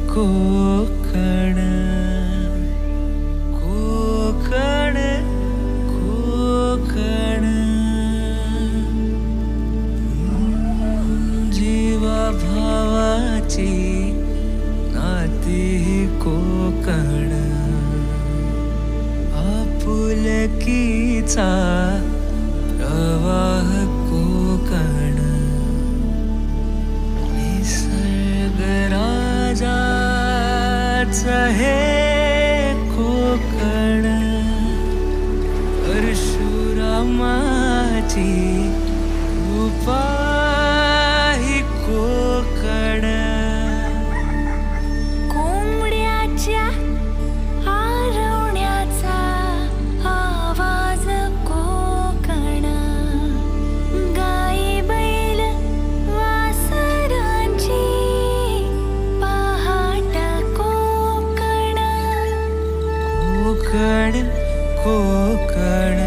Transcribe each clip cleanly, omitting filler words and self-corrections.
कोकण कोकण कोकण जीवा भावाची नाती कोकण आपुलकीचा प्रवाह कोकण निसर्ग राजाचा हे कोकण परशुरामाची कृपा ही कोकण कोंबड्याच्या आरवण्याचा आवाज कोकण गाई बैल वासरांची पहाट कोकण कोकण कोकण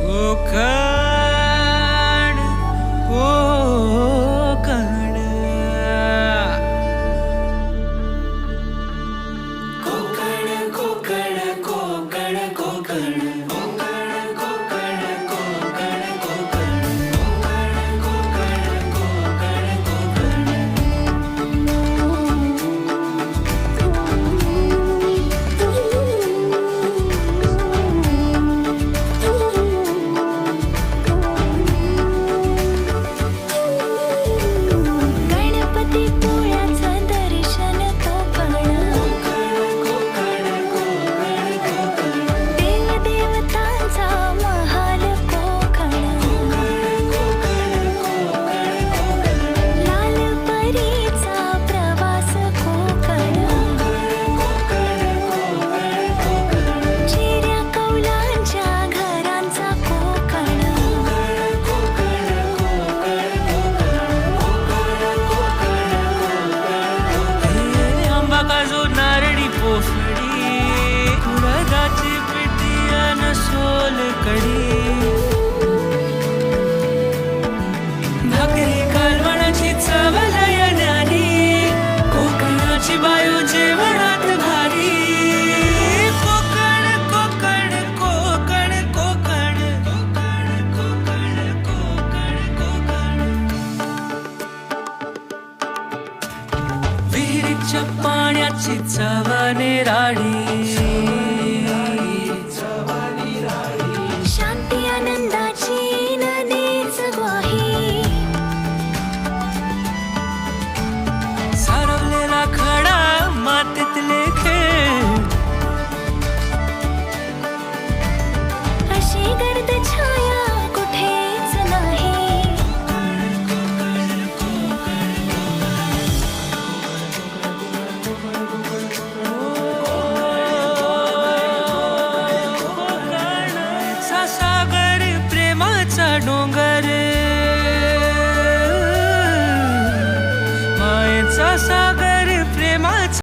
कोकण कोकण कोकण कोकण कोकण कोकण गणपतीपुळ्याचं दर्शन कोकण देवदेवतांचा महाल कोकण लालपरीचा प्रवास कोकण चिऱ्या कौलांच्या घरांचा कोकण आंबा काजू नारळी पोफळी उडदाची पिठी अन सोलकढी भाकरी कालवणाची चव लय न्यारी कोकणाची बायू जेवणात भारी कोकण कोकण कोकण कोकण कोकण कोकण कोकण कोकण विहिरीच्या पाण्याची चव निराळी